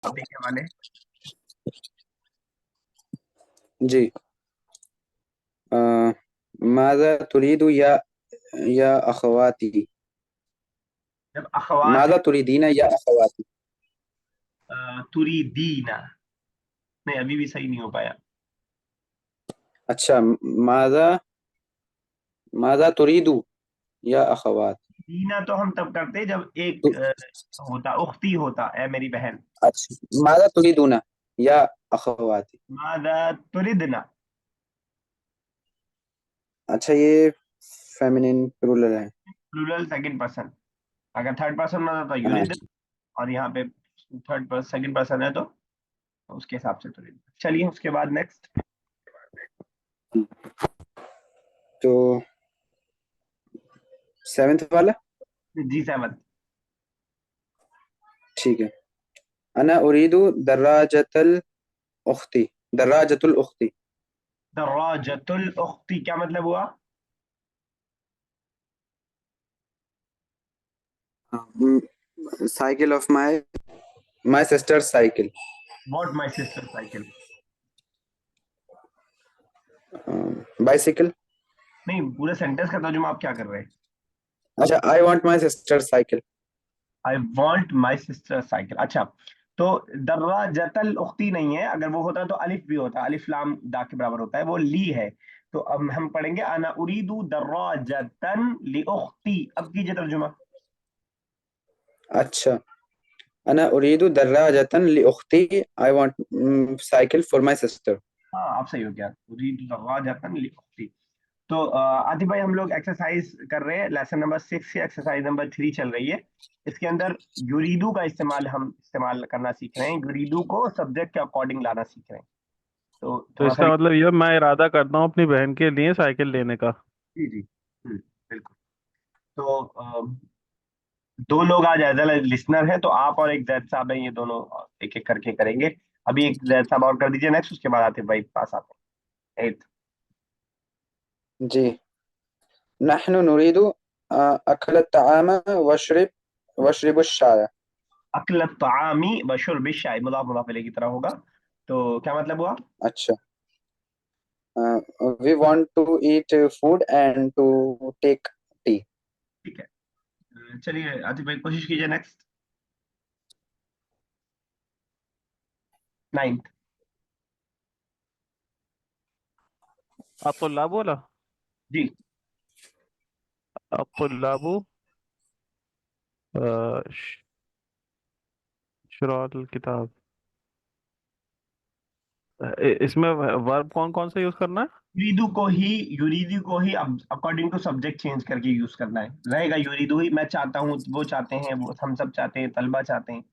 आप देखने वाले। जी। अ, माज़ा तुरीदु या अखवाती। जब अखवात है माज़ा तुरीदीना या अखवाती। तुरीदीना। नहीं, अभी भी सही नहीं हो पाया। अच्छा, माज़ा माज़ा तुरीदु या अखवात। दीना तो हम तब करते जब एक तो होता, उख्ती होता, ए मेरी बहन। अच्छा, माज़ा तुरीदुना या अखवाती। मादा तुरिदना। अच्छा, ये फेमिनिन प्लूरल है। Plural second person. अगर थर्ड पर्सन में होता तो हाँ। यूरिद, और यहाँ पे थर्ड पर्सन सेकंड पर्सन है तो उसके हिसाब से तुरिद। चलिए उसके बाद नेक्स्ट। तो सेवेंथ वाला। जी सेवन। ठीक है। अना उरीदु दर्राजतल उख्ती। दर्राजतुल उख्ती। दर्राजतुल उख्ती क्या मतलब हुआ? Cycle of my sister cycle. What my sister cycle? Bicycle. नहीं, पूरे सेंटेंस का तर्जुमा आप क्या कर रहे हैं? अच्छा, I want my sister cycle. I want my sister cycle. अच्छा, तो दर्राजतल उख्ती नहीं है, अगर वो होता तो अलिफ भी होता, अलिफ लाम दा के बराबर होता है, वो ली है। तो अब हम पढ़ेंगे अना उरीदु दर्राजतन ली उख्ती। अब कीजिए तर्जुमा। अच्छा, अना उरीदु दर्राजतन लि उख्ती। I want cycle for my sister. हाँ, आप सही हो गया, उरीदु दर्राजतन ली उख्ती। तो आतिफ भाई, हम लोग एक्सरसाइज कर रहे हैं, लेसन नंबर 6 से एक्सरसाइज नंबर 3 चल रही है। इसके अंदर युरीदू का इस्तेमाल करना सीख रहे हैं, युरीदू को सब्जेक्ट के अकॉर्डिंग लाना सीख रहे हैं। तो तो थोड़ा सा इसका मतलब ये मैं इरादा करता हूँ अपनी बहन के लिए साइकिल लेने का। जी जी। बिल्कुल। तो दो लोग आज एज ए लिसनर हैं, तो आप और एक जैद साहब हैं, ये दोनों एक एक करके करेंगे। अभी एक जैद साहब और कर दीजिए नेक्स्ट, उसके बाद आतिफ भाई पास आते हैं। एट। जी। नहनु नुरीदु अकल ताम वशरिब शाय। अकल तामी बशुर शाय मुदाफ मुदाफ इलैह की तरह होगा। तो क्या मतलब हुआ? अच्छा, we want to eat food and to take tea. ठीक है। चलिए आतिफ भाई कोशिश कीजिए नेक्स्ट। नाइन्थ। आपको ला बोला। जी। आपको लाबू शुराल किताब। इसमें वर्ब कौन कौन सा यूज करना है? युरीदू को ही अब अकॉर्डिंग टू सब्जेक्ट चेंज करके यूज करना है, रहेगा युरीदू ही। मैं चाहता हूँ, वो चाहते हैं, वो हम सब चाहते हैं, तलबा चाहते हैं।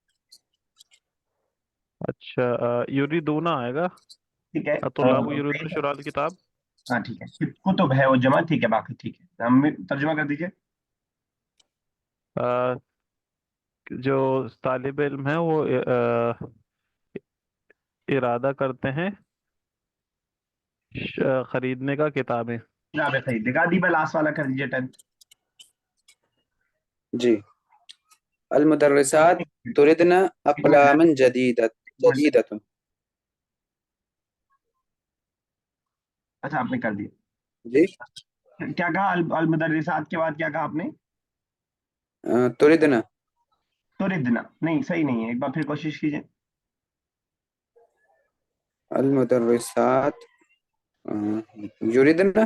अच्छा, यूरिदूना आएगा। ठीक है। अतुल्लाबु यूरिदून शुराल किताब। हाँ ठीक है, कुतुब है वो जमा, ठीक है, बाकी ठीक है, हम तर्जुमा कर दीजिए। अ, जो तालिब इल्म है वो इरादा करते हैं खरीदने का किताबें। किताबें खरीदेगा। दी लास्ट वाला कर दीजिए, 10th। जी। अल मुदर्रिसात तुरिदना अक़लामन जदीदतुन। अच्छा, आपने कर दिया। जी। क्या कहा? अल मुदर्रिसात के बाद क्या कहा आपने? तुरिदना तुरिदना नहीं, सही नहीं है, एक बार फिर कोशिश कीजिए। अल मुदर्रिसात युरिदना।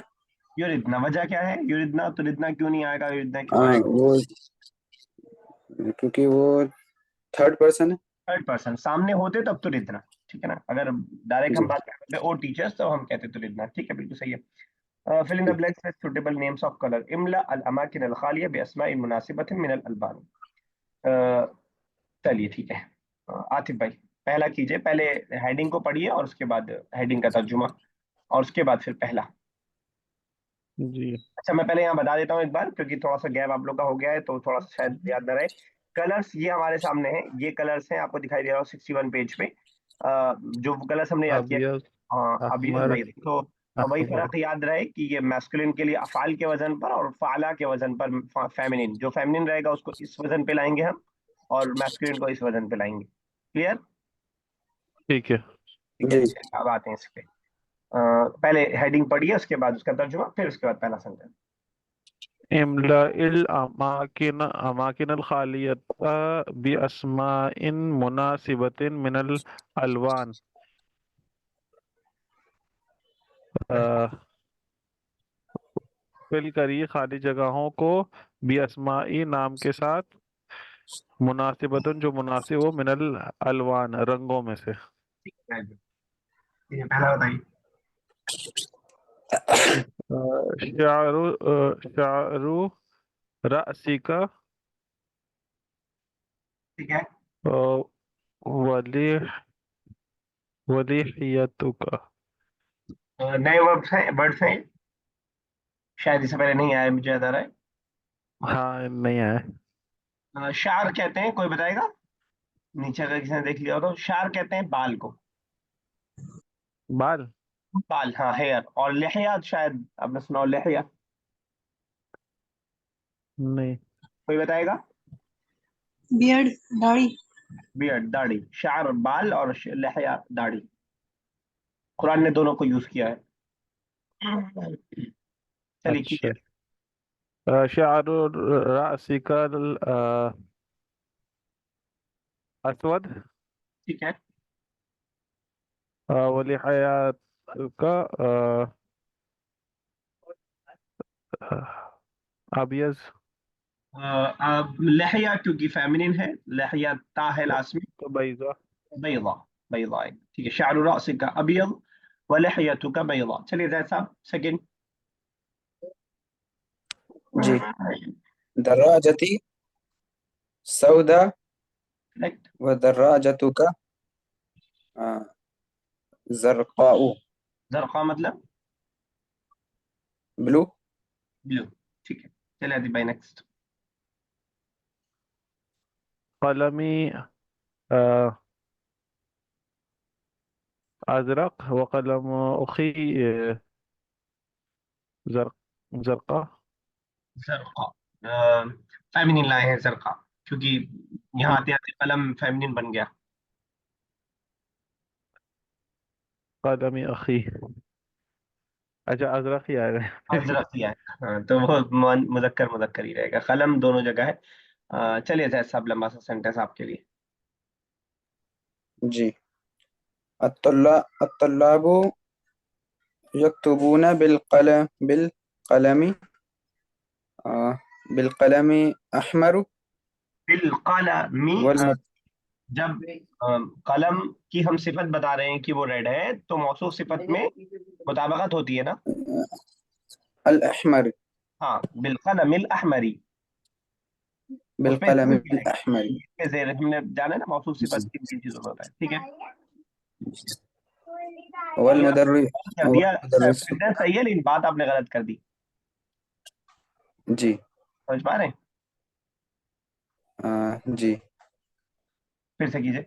युरिदना, वजह क्या है? युरिदना तुरिदना क्यों नहीं आएगा? युरिदना क्यों आएगा? वो क्योंकि वो थर्ड पर्सन है। थर्ड पर्सन सामने होते तब तुरिदना। ठीक है ना, अगर डायरेक्ट हम जी। बात करते ओ टीचर्स तो हम कहते तुरिदना। ठीक है, बिल्कुल सही है। Fill in the blanks with suitable names of colour, इमला अल अमाकिन अल खालिया बिअस्माइन मुनासिबतिन मिन अल अल्बान। चलिए ठीक है। आतिफ भाई पहला कीजिए, पहले हेडिंग को पढ़िए और उसके बाद हेडिंग का तर्जुमा, और उसके बाद फिर पहला। जी। अच्छा, मैं पहले यहाँ बता देता हूँ एक बार, क्योंकि थोड़ा सा गैप आप लोग का हो गया है, तो थोड़ा सा शायद याद न रहे। कलर्स ये हमारे सामने हैं, ये कलर्स हैं, आपको दिखाई दे रहा हो 61 पेज पे। जो कलर्स हमने याद किया। अबियस, हाँ, अभी अहमर, भाई, तो वही अहमर। फर्क याद रहे कि ये मैस्कुलिन के लिए अफाल के वजन पर और फाला के वजन पर फेमिनिन, जो फेमिनिन रहेगा उसको इस वजन पे लाएंगे हम, और मैस्कुलिन को इस वजन पे लाएंगे। क्लियर? ठीक है। जी अब आते हैं इस पे। पहले हेडिंग पढ़िए, उसके बाद उसका तर्जुमा, फिर उसके बाद पहला सेंटेंस। इमला इल अमाकिन अमाकिन खालियता बि अस्माइन मुनासिबतिन मिनल अलवान। फिल करिए खाली जगहों को बि अस्माई नाम के साथ, मुनासिबतन जो मुनासिब हो, मिनल अलवान रंगों में से। ये पहला बताइए। शारू रअसिका ठीक है। वली वलीहियतुका। नए वर्ड्स हैं, शायद इससे पहले नहीं आया, मुझे याद आ रहा है। हाँ, नहीं है। शार कहते हैं, कोई बताएगा? नीचे अगर किसी ने देख लिया हो तो, शार कहते हैं बाल को। बाल। बाल, हाँ, हेयर। और लहया शायद आपने सुना हो, लहया। नहीं। कोई बताएगा? बियर्ड, दाढ़ी। बियर्ड, दाढ़ी। शार बाल और लहया दाढ़ी। कुरान ने दोनों को यूज किया है। चलिए अच्छा। कीजिए। शारू रअसिका असवद ठीक है। वलीहियतुका अबियज। अब लहया क्योंकि फेमिनिन है, लहया ता है लास्ट में। तो बैजा। बैदा, बैदा है। ठीक है, शार रासिक का अबियद व लहयतु का बैदा। चलिए जैद साहब, सेकंड। जी। दर्राजती सौदा करेक्ट। व दर्राजतुका जरकाऊ जरका मतलब ब्लू। ब्लू। ठीक है। चलिए आदि भाई, नेक्स्ट। कलमी अजरक व कलम उखी जर जरका। जरका, फेमिनिन लाए हैं जरका, क्योंकि यहाँ आते आते कलम फेमिनिन बन गया। कलमी अखी। अच्छा, अजरक ही आएगा। अजरक किया है, हाँ, तो वो मुजक्कर मुजक्कर ही रहेगा, कलम दोनों जगह है। चलिए जैद साहब, लंबा सा सेंटेंस आपके लिए। जी। अत्तुल्लाबु यक्तुबून बिलकलमी बिलकलमी अहमर बिलकलमी, वल जब कलम की हम सिफत बता रहे हैं कि वो रेड है, तो मौसूफ सिफत में मुताबकत होती है ना। अल अहमर हाँ, बिलकलमिल अहमरी। उस पे बिलकलम जेर आएगा। अहमर। पे जेर, हमने जाना है ना मौसूफ सिफत किन किन चीजों में होता है, ठीक है। वल ये आपने मुदर्रि गलत कर वल दिया, मुदर्रिस। सेंटेंस सही है लेकिन बात आपने गलत कर दी। जी। समझ पा रहे हैं? जी। फिर से कीजिए।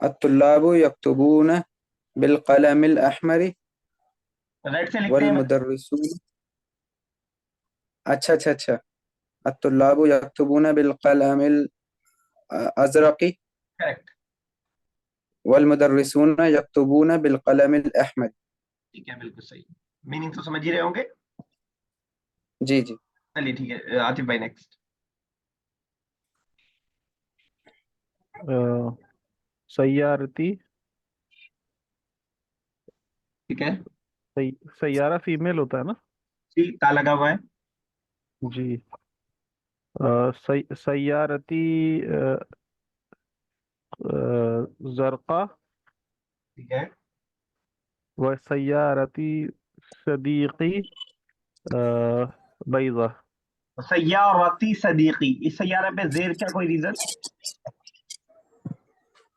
अत्तुल्लाबु यक्तुबून बिलकलमिल अहमर रेड से लिखते वल हैं। मुदर्रिसून। अच्छा अच्छा अच्छा। अत्तुल्लाबु यक्तुबून बिलकलमिल अजरकी करेक्ट। वल मुदर्रिसून यक्तुबून बिलकलमिल अहमर। ठीक है, बिल्कुल सही। मीनिंग तो समझ ही रहे होंगे। जी जी। चलिए ठीक है, आतिफ भाई नेक्स्ट। सैयारती। ठीक है। सैयारा फीमेल होता है ना। जी, ता लगा हुआ है। जी। सैयारती जरका ठीक है। व सैयारती सदीकी बैजा। सय्यारती सदीकी, इस सैयारा पे जेर क्या, कोई रीजन?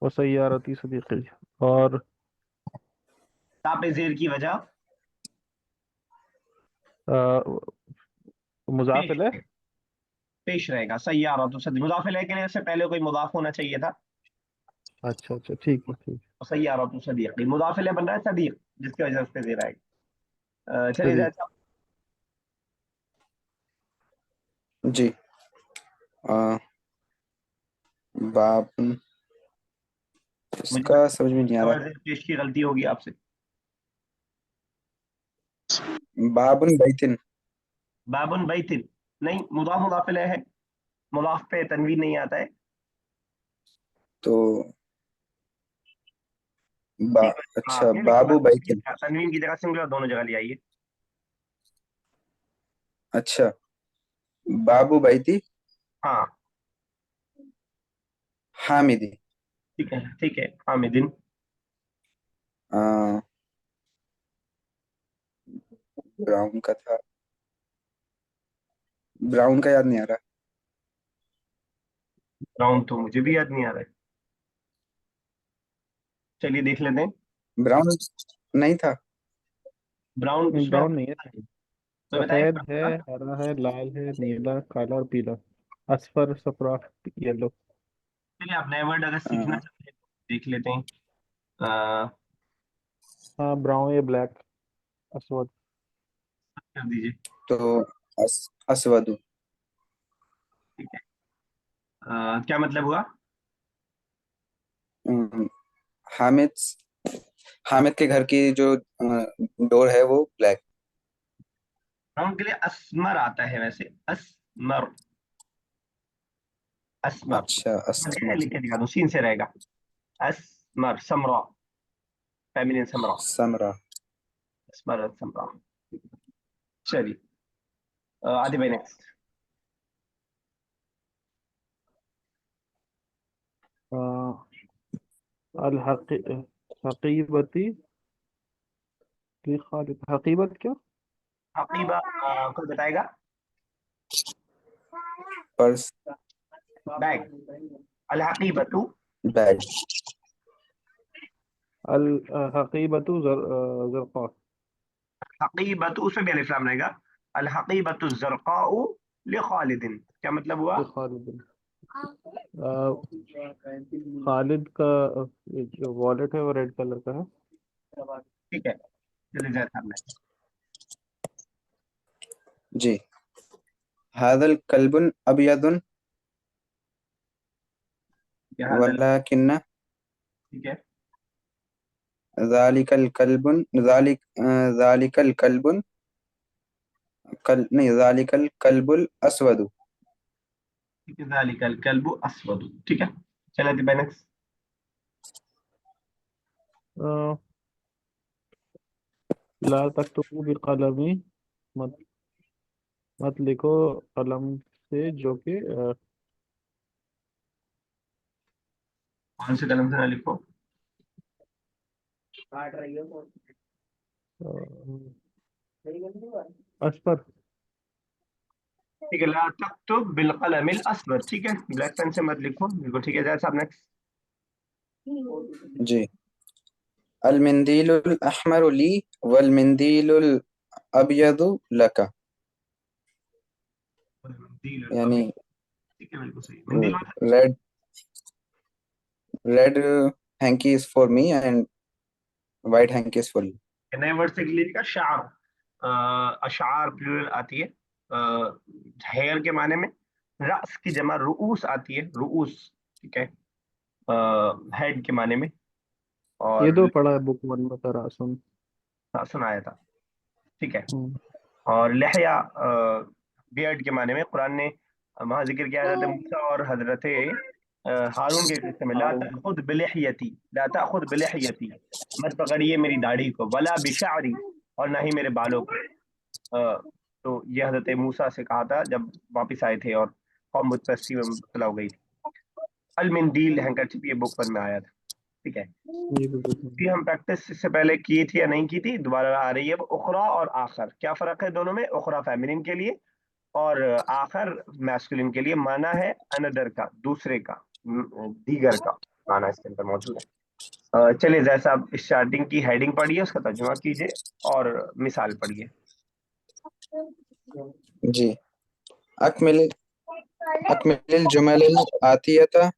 व सैयारती सदीकी। और ता पे जेर की वजह? पेश मुजाफिल है। रहेगा। पेश रहेगा, सय्यारा तो सदी मुजाफिल है के लिए से पहले कोई मुदाफ होना चाहिए था। अच्छा अच्छा, ठीक है ठीक। तो सय्यारा तो सदीकी, मुदाफिल बन रहा है सदीक, जिसकी वजह से उस पे जेर आएगा। चलिए सदी। जैद साहब। जी। आ, बाब इसका समझ में नहीं आ रहा। पेश की गलती होगी आपसे। बाबुन बैतिन। बाबुन बैतिन नहीं, मुदाफ मुदाफ इलैह है, मुदाफ पे तनवीन नहीं आता है। तो हाँ अच्छा, ये लिखो, बाबू बैतिन। तनवीन की जगह सिंगुलर दोनों जगह ले आइए। अच्छा, बाबू बैती हाँ हामिदी। ठीक है, ठीक है, हामिदिन। आ, ब्राउन का था, ब्राउन का याद नहीं आ रहा। ब्राउन तो मुझे भी याद नहीं आ रहा है, चलिए देख लेते हैं। ब्राउन नहीं था। ब्राउन उसमें ब्राउन नहीं है, तो बताइए सफेद कौन है, सा? हरा है, लाल है, नीला, काला और पीला। असफर, सफरा, येलो। चलिए आप नए वर्ड अगर सीखना आ, चाहते हैं तो देख लेते हैं। आ, हाँ, ब्राउन या ब्लैक, असवद। कर दीजिए। तो असवदु। ठीक है, क्या मतलब हुआ? अम, हामिद हामिद के घर की जो डोर है वो ब्लैक। ब्राउन के लिए असमर आता है वैसे, असमर, असमर। अच्छा, समझ गए? असमर। लिख के दिखा दो, सीन से रहेगा। असमर, समरा, फेमिनिन समरा, समरा। असमर समरा। चलिए आदि भाई नेक्स्ट। अल हकीबती की खालिद। हकीबत क्या? हकीबा कोई बताएगा? पर्स। बैग, अल हकीबतु। बैग। अल हकीबतु जरका। हकीबतु उसमें भी अलिफ लाम रहेगा। अल हकीबतु जरकाउ li खालिदिन, क्या मतलब हुआ? की खालिद। खालिद का जो वॉलेट है वो रेड कलर का है। ठीक है, चलिए जैद साहब next। जी। हादल कल्बुन अबयदुन क्या हादल? वलाकिन्ना ठीक है, जालिकल कल्बुन नहीं, जालिकल कल्बुल अस्वदु। ठीक है, ज़ालिकल कल्बु अस्वदु। ठीक है, चलिए आदि भाई नेक्स्ट। अ, ला तक्तबू बिकलमी। मत मत लिखो कलम से जो कि कौन से कलम से ना लिखो? असफर। ठीक है, ला तक्तुब बिल कलमिल अस्वद। ठीक है, ब्लैक पेन से मत लिखो, बिल्कुल ठीक है जैद साहब नेक्स्ट। जी। अल मिंदीलुल अहमरु ली वल मिंदीलुल अबयदु लका। मंदील यानी अभी, ठीक है बिल्कुल सही, मंदील मतलब red red hanky is for me and white hanky is for you. नए वर्ड से लीजिएगा, शार, अशार प्लूरल आती है हेयर के माने में। रस की जमा रुऊस आती है, रुऊस। ठीक है, हेड के माने में। ये और तो पढ़ा है बुक वन में, तरह सुन। सुनाया था। ठीक है, हम्म। और लहया बियर्ड के माने में। कुरान ने वहां जिक्र किया हजरत मूसा और हजरत हारून के किस्से में, ला हारून। ताखुद बिलहियती, ला ताखुद बिलहियती, मत पकड़िए मेरी दाढ़ी को, वला बिशारी, और ना ही मेरे बालों को। तो ये हजरत मूसा से कहा था जब वापस आए थे और कौम बुत परस्ती में मुब्तला हो गई थी। अल मिंदील हैंकरचिप, ये बुक वन में आया था। ठीक है, ये भी बुक में। ये हम प्रैक्टिस इससे पहले की थी या नहीं की थी, दोबारा आ रही है। उखरा और आखर, क्या फर्क है दोनों में? उखरा फेमिनिन के लिए और आखर मैस्कुलिन के लिए। माना है अनदर का, दूसरे का, दीगर का माना इसके अंदर मौजूद है। चलिए जैसा आप स्टार्टिंग की हेडिंग पढ़िए, उसका तर्जुमा कीजिए और मिसाल पढ़िए। जी। अकमिल अकमिल जुमल आतियता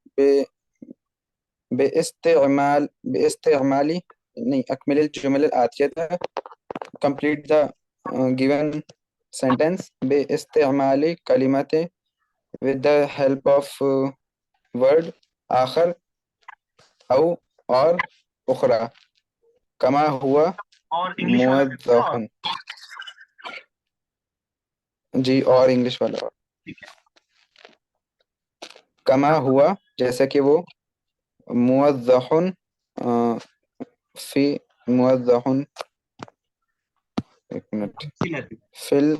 बेइस्तेमाली नहीं, अकमिल जुमल आतियता, कंप्लीट द गिवन सेंटेंस बेइस्तेमाली कलिमते with the help of word आखर, औ और उखरा, कमा हुआ और इंग्लिश वाला कर दो, और मुवद्दहुन। जी, और इंग्लिश वाला और। ठीक है। कमा हुआ जैसे कि वो, मुवद्दहुन फी मुवद्दहुन, एक मिनट, सिलत। फिल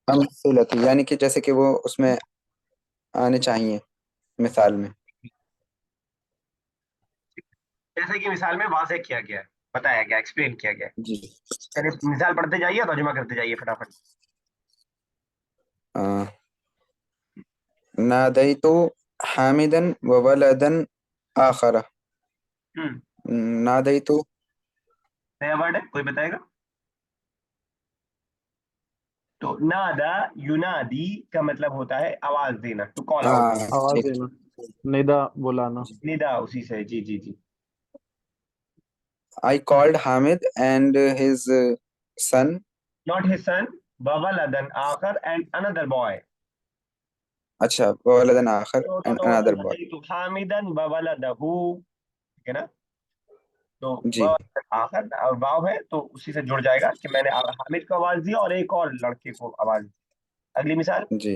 अमसिलती, यानी कि जैसे कि वो उसमें आने चाहिए मिसाल में। जैसे कि मिसाल में वाज़ेह किया गया है, बताया गया, एक्सप्लेन किया गया है। जी। यानी मिसाल पढ़ते जाइए, तर्जुमा करते जाइए फटाफट। आ, नादैतु हामिदन व वलदन आखरा। नादैतु, नया वर्ड है, कोई बताएगा? तो नादा युनादी का मतलब होता है आवाज देना, टू कॉल आउट। आवाज एक, देना, निदा बुलाना। निदा उसी से, जी जी जी। I called Hamid and his son. Not his son, ववलदन आखर एंड अनदर बॉय। अच्छा, वलदन आखर तो and होता another boy. नादैतु हामिदन ववलदहू, ठीक है ना? तो जी आखिर और वाव है तो उसी से जुड़ जाएगा कि मैंने हामिद को आवाज दी और एक और लड़के को आवाज दी। अगली मिसाल। जी।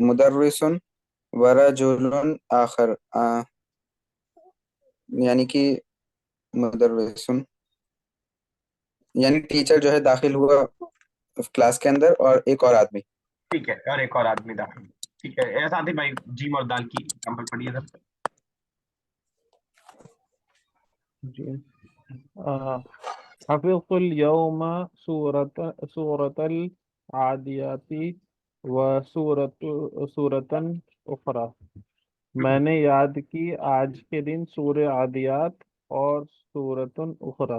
मुदर्रिस व आखर, यानी कि मुदर्रिस यानी टीचर जो है दाखिल हुआ क्लास के अंदर, और एक और आदमी। ठीक है, और एक और आदमी दाखिल। ठीक है, ऐसा आती भाई, जीम और दाल की एग्जांपल पढ़िए सर। जी। हफिज़ुल यौमा सूरतल आदियाती व सूरतन उखरा। मैंने याद की आज के दिन सूर्य आदियात और सूरतुन उखरा।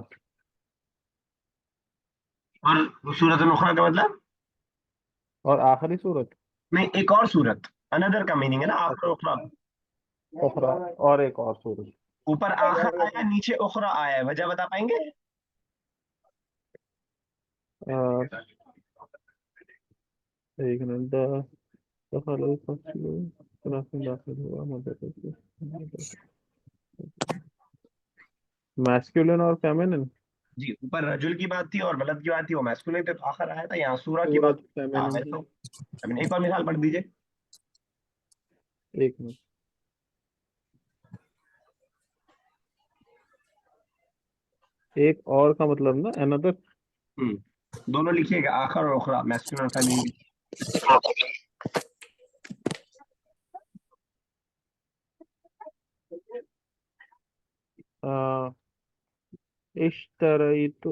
और सूरत नुखरा का मतलब? और आखिरी सूरत नहीं, एक और सूरत, अनदर का मीनिंग है ना, आखिर उखरा। उखरा, और एक और सूरत। ऊपर आखिर आया, नीचे उखरा आया है, वजह बता पाएंगे? अ, एक मिनट। दखल फस्ल दाखिल हुआ मैस्कुलिन और फेमिनिन। जी, ऊपर रजुल की बात थी और वलद की बात थी, वो मैस्कुलिन थे तो आखिर आया था, यहाँ सूरा की बात। सूरत हाँ फेमिनिन। वैसे तो एक और मिसाल पढ़ दीजिए। एक मिनट। एक और का मतलब ना अनदर। दोनों लिखिएगा, आखिर और उखरा, मैस्कुलिन और फेमिनिन। इश्तरैतु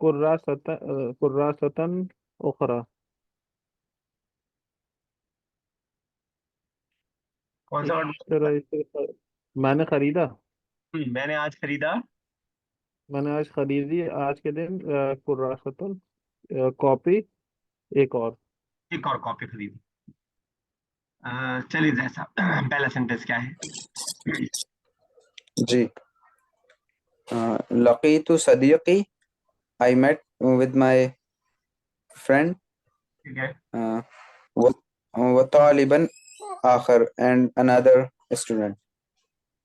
कुर्रासतन उखरा। कौन सा वर्ड? मैंने खरीदा। मैंने आज खरीदा। मैंने आज खरीदी आज के दिन कुर्रासतन कॉपी, एक और। एक और कॉपी खरीदी। चलिए जैसा पहला सेंटेंस क्या है? जी। लकीतु Siddiqui, I met with my friend. ठीक है। व तालिबन आखर and another student.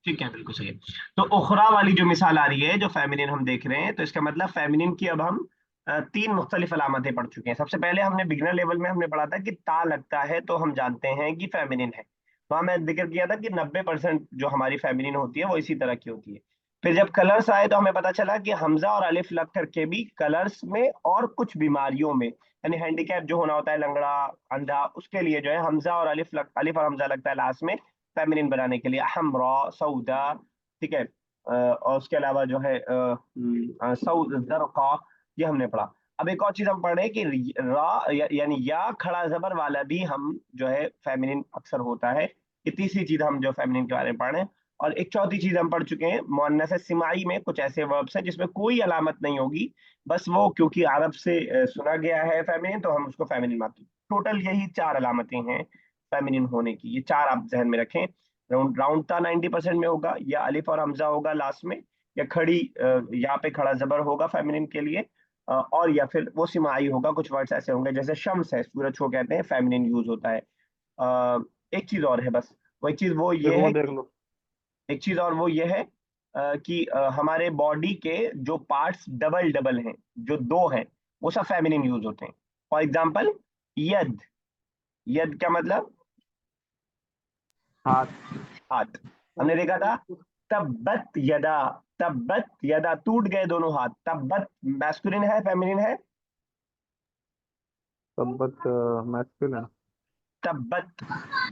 ठीक है, बिल्कुल सही है। तो उखरा वाली जो मिसाल आ रही है, जो फेमिनिन हम देख रहे हैं, तो इसका मतलब फेमिनिन की अब हम तीन मुख्तलिफ अलामतें पढ़ चुके हैं। सबसे पहले हमने बिगनर लेवल में हमने पढ़ा था कि ता लगता है तो हम जानते हैं कि फेमिनिन है। वहां मैं जिक्र किया था कि 90% जो हमारी फेमिनिन होती है वो इसी तरह की होती है। फिर जब कलर्स आए तो हमें पता चला कि हमजा और अलिफ लग करके भी कलर्स में और कुछ बीमारियों में, यानी हैंडीकैप जो होना होता है, लंगड़ा, अंधा, उसके लिए जो है हमजा और अलिफ और हमजा लगता है लास्ट में, फेमिनिन बनाने के लिए, हमरा, सऊदा, ठीक है। और उसके अलावा जो है सऊद, जरका, ये हमने पढ़ा। अब एक और चीज हम पढ़ रहे हैं कि यानी या खड़ा जबर वाला भी हम जो है फेमिनिन अक्सर होता है। ये तीसरी चीज हम जो फेमिनिन के बारे में पढ़ रहे हैं। और एक चौथी चीज हम पढ़ चुके हैं, मुअन्नस सिमाई में कुछ ऐसे वर्ब्स हैं जिसमें कोई अलामत नहीं होगी, बस वो क्योंकि अरब से सुना गया है फेमिनिन, तो हम उसको फेमिनिन मानते हैं। टोटल यही चार अलामतें हैं फेमिनिन होने की, ये चार आप जहन में रखें। राउंडता 90% में होगा, या अलिफ और हमजा होगा लास्ट में, या खड़ी यहाँ पे खड़ा जबर होगा फेमिनिन के लिए, और या फिर वो सिमाई होगा। कुछ वर्ड्स ऐसे होंगे जैसे शम्स है, सूरज को कहते हैं, फेमिनिन यूज होता है। एक चीज और है बस, वो एक चीज वो ये देखो है, देख लो। एक चीज और वो ये है कि हमारे बॉडी के जो पार्ट्स डबल डबल हैं, जो दो हैं, वो सब फेमिनिन यूज होते हैं। फॉर एग्जाम्पल यद, यद क्या मतलब? हाथ। हाथ। हमने देखा था तब्बत यदा, तब्बत यदा, टूट गए दोनों हाथ। तब्बत मैस्कुलिन है फेमिनिन है? तब्बत मैस्कुलिन। तब्बत,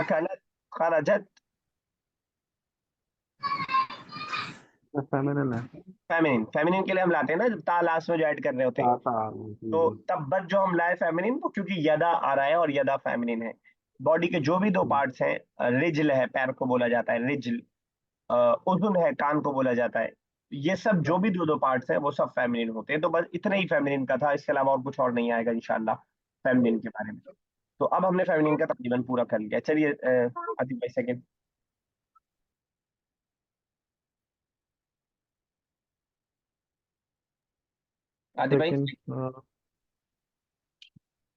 अकलत, खरजत, फेमिनिन है। फेमिनिन। फेमिनिन के लिए हम लाते हैं ना जब ता लास्ट में जो ऐड कर रहे होते हैं। आता। तो तब्बत जो हम लाए फेमिनिन, वो क्योंकि यदा आ रहा है और यदा फेमिनिन है। बॉडी के जो भी दो पार्ट्स हैं, रिजल है पैर को बोला जाता है रिजल, उजुन है कान को बोला जाता है, ये सब जो भी दो दो पार्ट्स हैं वो सब फेमिनिन होते हैं। तो बस इतना ही फेमिनिन का था, इसके अलावा और कुछ और नहीं आएगा इंशाल्लाह फेमिनिन के बारे में। तो अब हमने फेमिनिन का तकरीबन पूरा कर लिया। चलिए आतिफ भाई सेकंड। आतिफ भाई। सेकंड।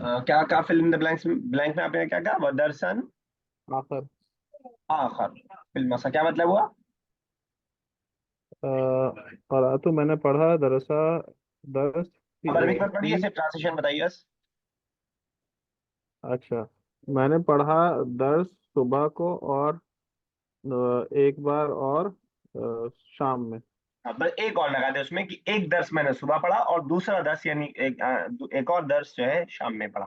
क्या कहा फिल इन द ब्लैंक्स में? ब्लैंक में आपने क्या कहा? वदरसन आखर। आखर फिल्म सा, क्या मतलब हुआ? क़राअतु मैंने पढ़ा, दरसा दर्स अब अरबिक में पढ़िए, की। सिर्फ ट्रांसलेशन बताइए बस। अच्छा, मैंने पढ़ा दर्स सुबह को और एक बार और शाम में। हाँ, बस एक और लगा दे उसमें कि एक दर्स मैंने सुबह पढ़ा और दूसरा दर्स यानी एक और दर्स जो है शाम में पढ़ा।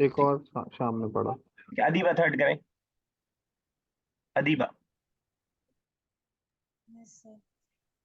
एक ठीक और शाम में पढ़ा। है, अदीबा थर्ड करें। अदीबा।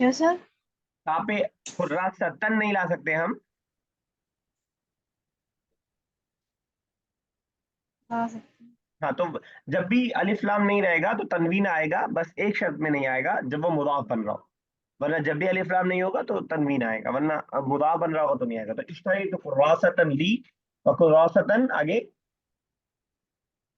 क्या सर? ता पे खुर्रासतन नहीं ला सकते हम? आ सकते हैं. हाँ, तो जब भी अलिफ लाम नहीं रहेगा तो तनवीन आएगा, बस एक शर्त में नहीं आएगा, जब वो मुदाफ बन रहा हो। वरना जब भी अलिफ लाम नहीं होगा तो तनवीन आएगा, वरना अब मुदाफ बन रहा होगा तो नहीं आएगा। तो इश्तरी तो खुर्रासतन ली और खुर्रासतन आगे।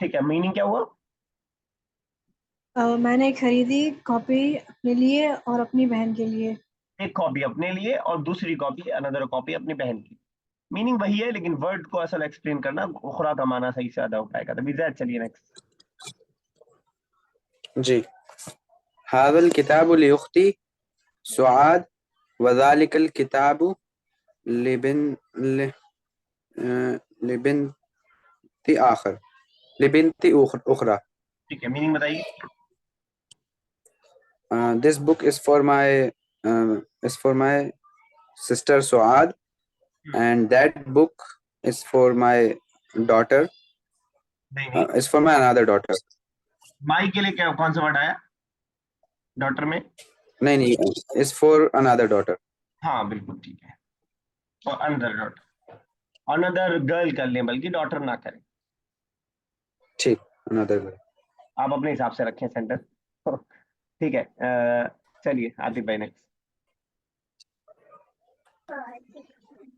ठीक है, मीनिंग क्या हुआ? मैंने खरीदी कॉपी अपने लिए और अपनी बहन के लिए. एक कॉपी अपने लिए और दूसरी कॉपी, अनदर कॉपी अपनी बहन की। मीनिंग वही है, लेकिन वर्ड को असल एक्सप्लेन करना, उखरा का माना सही से अदा हो पाएगा। तो विजय चलिए नेक्स्ट। जी। हाज़ल किताबु लिउख्ती सुआद वज़ालिकल किताबु लिबिन लि- लिबिन्ति आखर लिबिन्ति उखरा. ठीक है, मीनिंग बताइए। This book is for my sister Suad, and that book is for my daughter. नहीं नहीं, Is for my another daughter. माई के लिए क्या कौन सा वर्ड आया डॉटर में? नहीं, is for another daughter. हाँ बिल्कुल ठीक है। और अनदर डॉटर, अनदर गर्ल कर लें, बल्कि डॉटर ना करें। ठीक, another girl. आप अपने हिसाब से रखें सेंटेंस। ठीक है, चलिए आतिफ भाई नेक्स्ट।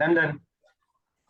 लंदन।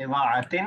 इवाअतिन।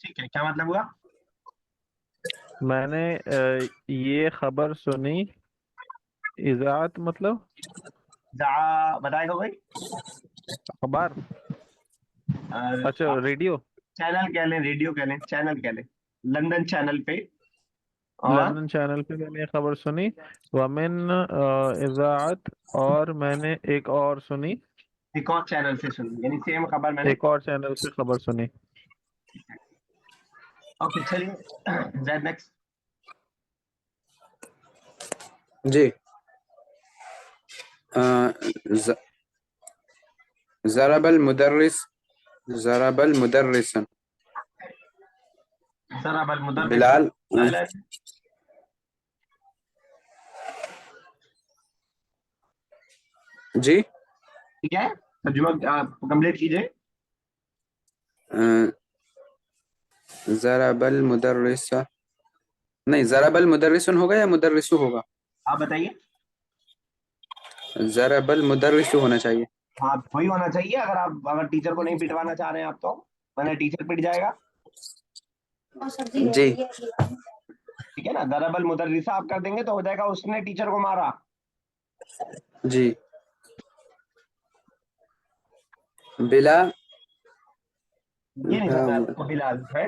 ठीक है, क्या मतलब हुआ? मैंने ये खबर सुनी। इज़ाअत मतलब जा बताएगा भाई। अखबार। अच्छा, रेडियो। चैनल कह लें, रेडियो कह लें, चैनल कह लें, लंदन चैनल पे। और लंदन चैनल पे मैंने ये खबर सुनी। वमिन इज़ाअत, और मैंने एक और सुनी। एक और चैनल से सुनी, यानी सेम खबर मैंने। एक और चैनल से खबर सुनी। ओके चलिए जैद नेक्स्ट। जी। ज़रबल मुदर्रिस ज़रबल मुदर्रिसन, ज़रबल मुदर्रिस बिलाल बिलालन। जी ठीक है, तर्जुमा कंप्लीट कीजिए। ज़रबल मुदर्रिस, नहीं ज़रबल मुदर्रिसन होगा या मुदर्रिसु होगा? आप बताइए। ज़रबल मुदर्रिसु होना चाहिए। हाँ, वही होना चाहिए। अगर टीचर को नहीं पिटवाना चाह रहे हैं आप, तो वरना टीचर पिट जाएगा। जी ठीक है ना, दरअबल मुदर्रिसा आप कर देंगे तो हो जाएगा उसने टीचर को मारा। जी। बिला ये नहीं समझ आपको बिलाल है?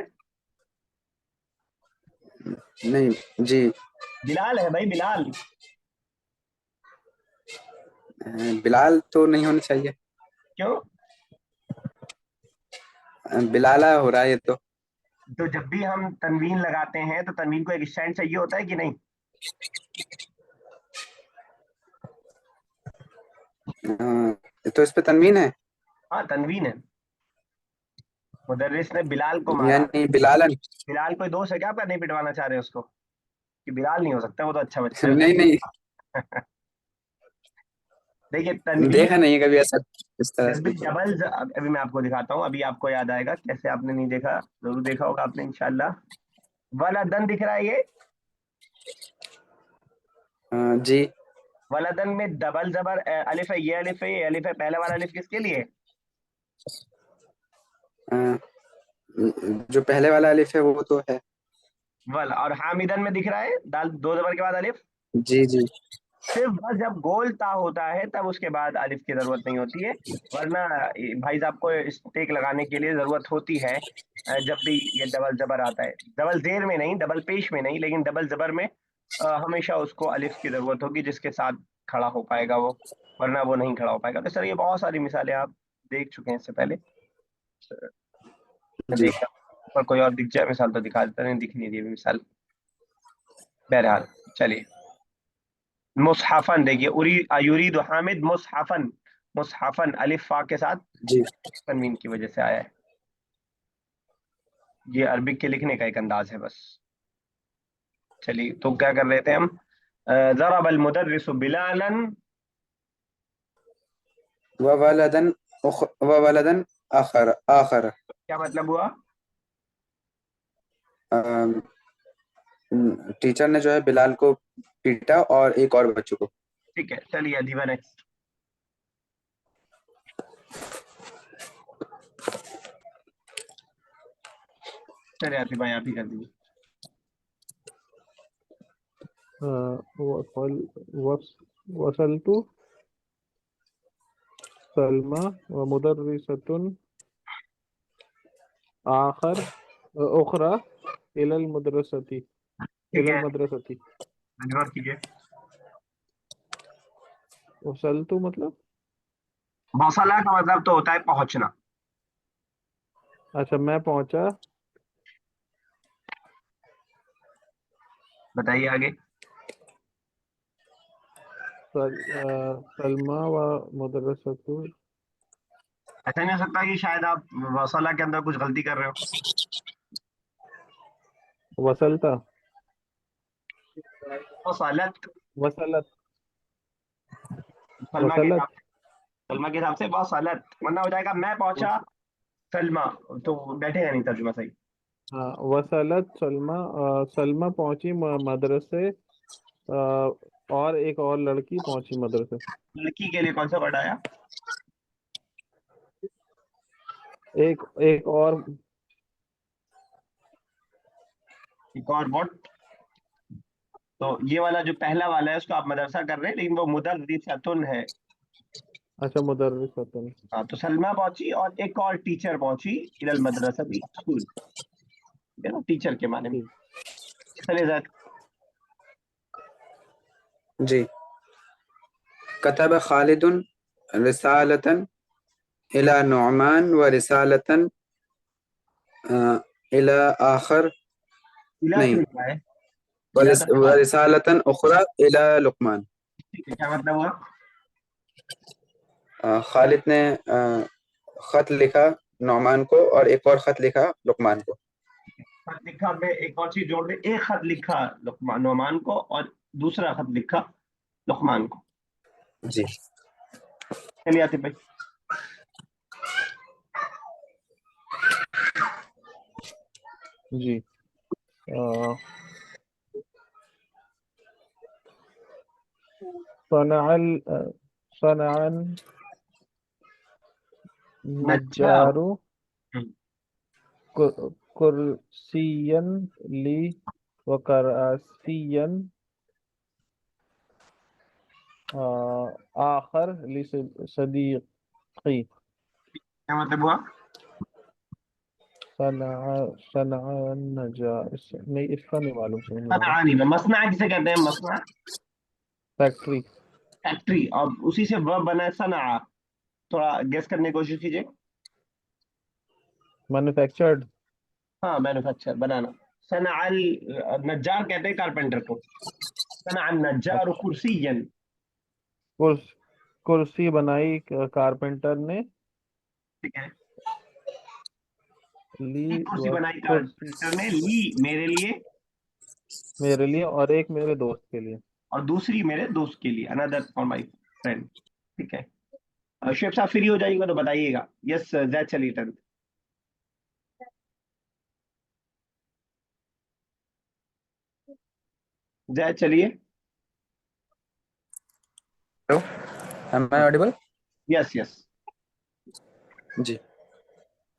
नहीं जी, बिलाल है भाई, बिलाल। बिलाल तो नहीं होनी चाहिए, क्यों? बिलाला हो रहा है ये तो। तो जब भी हम तनवीन लगाते हैं तो तनवीन को एक स्टैंड चाहिए होता है कि नहीं? तो इस पे तनवीन है, हाँ, तनवीन है। मुदर्रिस ने बिलाल को मारा। यानी बिलालन। बिलाल कोई दोस्त है क्या आपका, नहीं पिटवाना चाह रहे हैं उसको? कि बिलाल नहीं हो सकता, वो तो अच्छा बच्चा है। नहीं नहीं, देखिए तनवीन, देखा नहीं है कभी ऐसा इस तरह जब भी से। डबल, अभी मैं आपको दिखाता हूँ, अभी आपको याद आएगा कैसे। आपने नहीं देखा, जरूर देखा होगा आपने इंशाल्लाह। वलदन दिख रहा है ये? जी वलदन में डबल जबर अलिफ है, ये अलिफ है, ये अलिफ है। पहले वाला अलिफ किसके लिए? अ, जो पहले वाला अलिफ है वो तो है। वल। और हामिदन में दिख रहा है दाल, दो जबर के बाद अलिफ। जी जी सिर्फ बस जब गोल ता होता है तब उसके बाद अलिफ की जरूरत नहीं होती है, वरना भाई साहब को स्टेक लगाने के लिए जरूरत होती है। जब भी ये डबल जबर आता है, डबल जेर में नहीं, डबल पेश में नहीं, लेकिन डबल जबर में हमेशा उसको अलिफ की जरूरत होगी जिसके साथ खड़ा हो पाएगा वो, वरना वो नहीं खड़ा हो पाएगा। तो सर ये बहुत सारी मिसालें आप देख चुके हैं इससे पहले। मैं जी। देखता हूँ पर कोई और दिख जाए मिसाल तो दिखा देता, नहीं दिख नहीं रही अभी मिसाल। बहरहाल चलिए, मुसहफन देखिए, युरीद हामिद मुसहफन। मुसहफन अलिफ फा के साथ जी तनवीन की वजह से आया है। ये अरबिक के लिखने का एक अंदाज है बस। चलिए, तो क्या कर रहे थे हम? ज़रबल मुदर्रिसु बिलालन। ववलदन ववलदन आखर आखर, क्या मतलब हुआ? टीचर ने जो है बिलाल को पीटा और एक और बच्चों को। ठीक है, चलिए अदीबा नेक्स्ट। चलिए आतिफ भाई आप ही कर दीजिए। वसलतु सलमा व मुदर्रिसतुन आखर उखरा इलल मदरसती ठीक इलल है, मदरसती। गौर कीजिए। वसलतु मतलब, वसला का मतलब तो होता है पहुंचना। अच्छा मैं पहुंचा। बताइए आगे। सलमा व मदरसतु। ऐसा नहीं हो सकता कि शायद आप वसला के अंदर कुछ गलती कर रहे हो? वसलता, वसलत, वसलत, सलमा के वसलत। हिसाब से, सलमा के हिसाब से वसलत, वरना हो जाएगा मैं पहुंचा सलमा, तो बैठेगा नहीं तर्जुमा सही। हाँ, वसलत सलमा, सलमा पहुंची मदरसे, और एक और लड़की पहुंची मदरसे। लड़की के लिए कौन सा वर्ड आया? एक एक और, एक और वर्ड। तो ये वाला जो पहला वाला है उसको आप मदरसा कर रहे हैं, लेकिन वो मुदर्रिसतुन है। अच्छा मुदर्रिसतुन। हाँ, तो सलमा पहुंची और एक और टीचर पहुंची इलल मदरसती, स्कूल। ठीक है ना, टीचर के माने में। ठीक। चलिए ज़रा, जी। कतब खालिदुन रिसालतन इला नुअमान व रिसालतन इला आखर, इला नहीं, क्यों लिखा है? इला तो व जवाब। रिसालतन उखरा इला लुकमान। ठीक है, क्या मतलब हुआ? खालिद ने खत लिखा नौमान को और एक और खत लिखा लुकमान को। खत लिखा में एक और चीज जोड़ दे, एक खत लिखा लुकमान नोमान को और दूसरा खत लिखा लुकमान को। जी चलिए आतिफ भाई। जी सनअल सनअन नज्जार। नज्जारू कुर्सियन ली वकरासियन आखर ली सदीकी। क्या मतलब हुआ? सनअन नज्जार नहीं, इसका नहीं मालूम, समझ नहीं आ रहा। सनआनी में मसना किसे कहते हैं? मसना फैक्ट्री। फैक्ट्री, और उसी से वर्ब बना है सना। थोड़ा गेस करने की कोशिश कीजिए। मैन्युफैक्चर्ड। हाँ, मैन्युफैक्चर, बनाना। सनअल नज्जार कहते हैं कारपेंटर को। सनअन नज्जार अच्छा, कुर्सियन। कुर्सी बनाई कारपेंटर ने, ठीक है। ली एक कुर्सी व बनाई कुर्सी कारपेंटर ने, ली मेरे लिए, मेरे लिए और एक मेरे दोस्त के लिए। और दूसरी मेरे दोस्त के लिए, अनदर फॉर माय फ्रेंड। ठीक है। शेख साहब फ्री हो जाएगा तो बताइएगा। यस जैद, चलिए टर्न। जैद चलिए। Hello, am I audible? Yes yes. जी।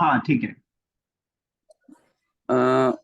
हाँ ठीक है।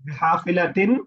बिहाफिलातिन।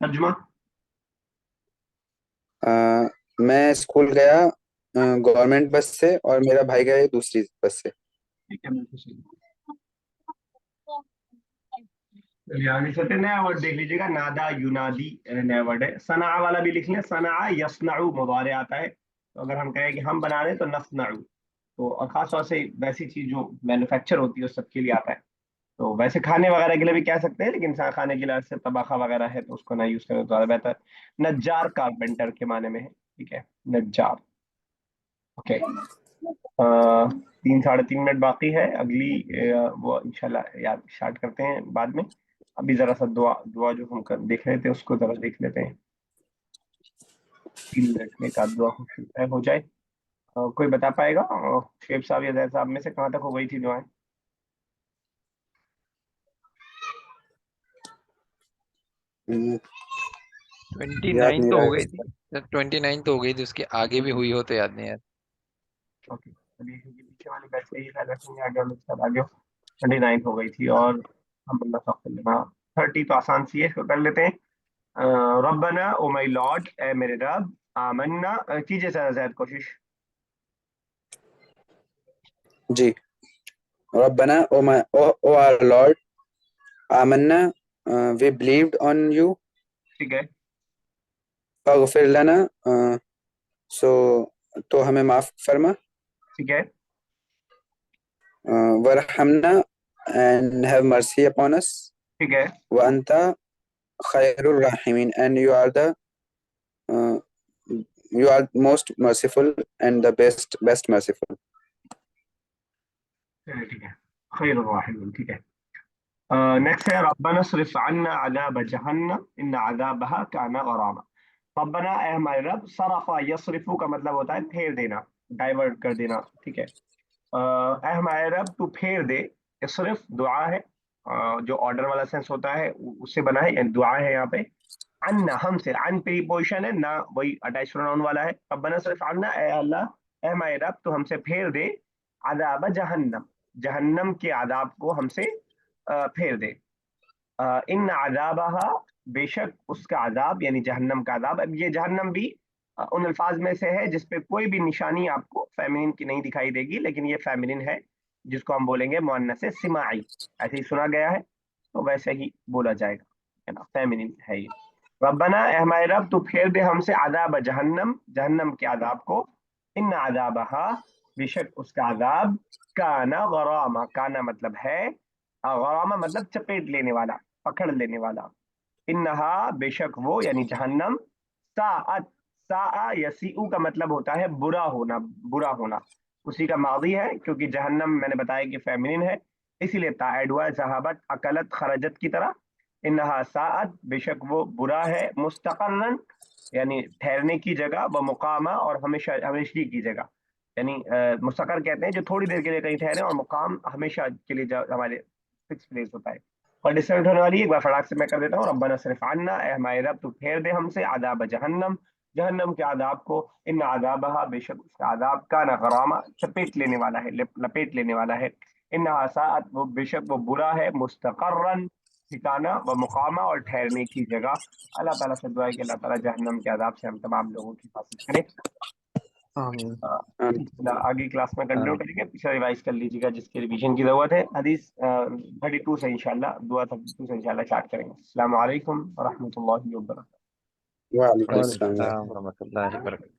तर्जुमा। मैं स्कूल गया गवर्नमेंट बस से और मेरा भाई गया दूसरी बस से। ठीक है, बिल्कुल सही। चलिए आगे चलते हैं। नया वर्ड देख लीजिएगा, नादा युनादी नया वर्ड है। सना वाला भी लिख लें। सना यस्नाउ मुबारे आता है, तो अगर हम कहें कि हम बना रहे हैं तो नस्नाउ। तो और खास तौर से वैसी चीज जो मैन्युफैक्चर होती है उस सबके लिए आता है। तो वैसे खाने वगैरह के लिए भी कह सकते हैं, लेकिन खाने के लिए से तबाखा वगैरह है तो उसको ना यूज करें तो ज्यादा बेहतर। नज्जार कारपेंटर के माने में है। ठीक है, नज्जार। ओके। 3 साढ़े 3 मिनट बाकी है। अगली वो इंशाल्लाह याद स्टार्ट करते हैं बाद में। अभी जरा सा दुआ दुआ जो हम देख रहे थे उसको जरा देख लेते हैं। 3 मिनट में एक आध दुआ हो जाए। कोई बता पाएगा शेख साहब या जैद साहब में से कहाँ तक हो गई थी दुआएं? हम्म, ट्वेंटी याद नाइन नहीं तो रहा हो है गई इस थी। पर। 29 तो हो गई थी, उसके आगे भी हुई हो तो याद नहीं यार। ओके, चलिए क्योंकि पीछे वाली बैच से ही ख्याल रखेंगे, आगे वाले के साथ आगे 29 हो गई थी। और हम अल्लाह साफ कर लेना। 30 तो आसान सी है, इसको कर लेते हैं। रब्बना, ओ माई लॉर्ड, ए मेरे रब, आमन्ना, कीजिए सर जैद कोशिश। जी। रब्बना, ओ आवर लॉर्ड, आमन्ना, वी बिलीव्ड ऑन यू, ठीक है। फगफिर लना, सो तो हमें माफ फरमा, ठीक है। वरहमना, and have mercy upon us, ठीक है। व अंता खैरुर राहिमीन, and you are most merciful and the best merciful. चलिए ठीक है। खैर वाहिद, ठीक है। नेक्स्ट है रब्बना सरिफ अन्ना अज़ाब जहन्नम इन्न अज़ाबहा काना गरामा। रब्बना, ए हमारे रब, सरफा यसरिफू का मतलब होता है फेर देना, डाइवर्ट कर देना। ठीक है। ए हमारे रब तू फेर दे। इसरिफ दुआ है, जो ऑर्डर वाला सेंस होता है उससे बना है, यानी दुआ है यहाँ पे। अन्ना हमसे, अन प्रीपोजिशन है ना, वही अटैच प्रोनाउन वाला है। रब्बना सरिफ अन्ना, ए अल्लाह, ए हमारे रब तू हमसे फेर दे। अज़ाब जहन्नम, जहन्नम के आदाब को हमसे फेर दे। इन अजाबहा, बेशक उसका अजाब, यानी जहन्नम का अजाब। अब ये जहन्नम भी उन अल्फाज में से है जिसपे कोई भी निशानी आपको फेमिनिन की नहीं दिखाई देगी, लेकिन ये फेमिनिन है, जिसको हम बोलेंगे मुअन्नस सिमाई। ऐसे ही सुना गया है तो वैसे ही बोला जाएगा, है ना, फेमिनिन है ये। रब्बना, ए हमारे रब तू फेर दे हमसे अजाब जहन्नम, जहन्नम के अजाब को। इन अज़ाबहा बेशक उसका अज़ाब काना गरामा, काना मतलब है, गरामा मतलब चपेट लेने वाला, पकड़ लेने वाला। इन्नहा बेशक वो यानी जहन्नम, साअत, साआ यसीउ का मतलब होता है बुरा होना, बुरा होना, उसी का मादी है, क्योंकि जहन्नम मैंने बताया कि फेमिनिन है, इसीलिए ताइड हुआ ज़हाबत अकलत खरजत की तरह। इन्नहा साअत बेशक वो बुरा है, मुस्तक़र्रन यानी ठहरने की जगह, व मुकामा और हमेशा हमेशगी की जगह, यानी मुस्तक़र कहते हैं जो थोड़ी देर के लिए कहीं ठहरे, और मुकाम हमेशा के लिए जो हमारे फिक्स प्लेस होता है। और डिस्टर्ब होने वाली है, एक बार फटाक से मैं कर देता हूँ, रब्बना सिर्फ अन्ना, ए हमारे रब तू फेर दे हमसे, आदाब जहन्नम, जहन्नम के आदाब को, इन आदाबहा बेशक उसका आदाब का ना गरामा चपेट लेने वाला है, लपेट लेने वाला है। इन साअत वो बेशक वो बुरा है, मुस्तक़र्रन ठिकाना, व मुकामा और ठहरने की जगह। अल्लाह ताला से दुआ है कि अल्लाह ताला जहन्नम के आदाब से हम तमाम लोगों की हिफाजत करे। आमीन। आगे क्लास में कंटिन्यू करेंगे, पीछे रिवाइज कर लीजिएगा जिसके रिवीजन की जरूरत है। हदीस 32 से इंशाल्लाह, दुआ 32 से इंशाल्लाह स्टार्ट करेंगे। अस्सलाम वालेकुम व रहमतुल्लाहि व बरकातहू। वालेकुम वालेकुम अस्सलाम। अस्सलाम व रहमतुल्लाहि व बरकातहू।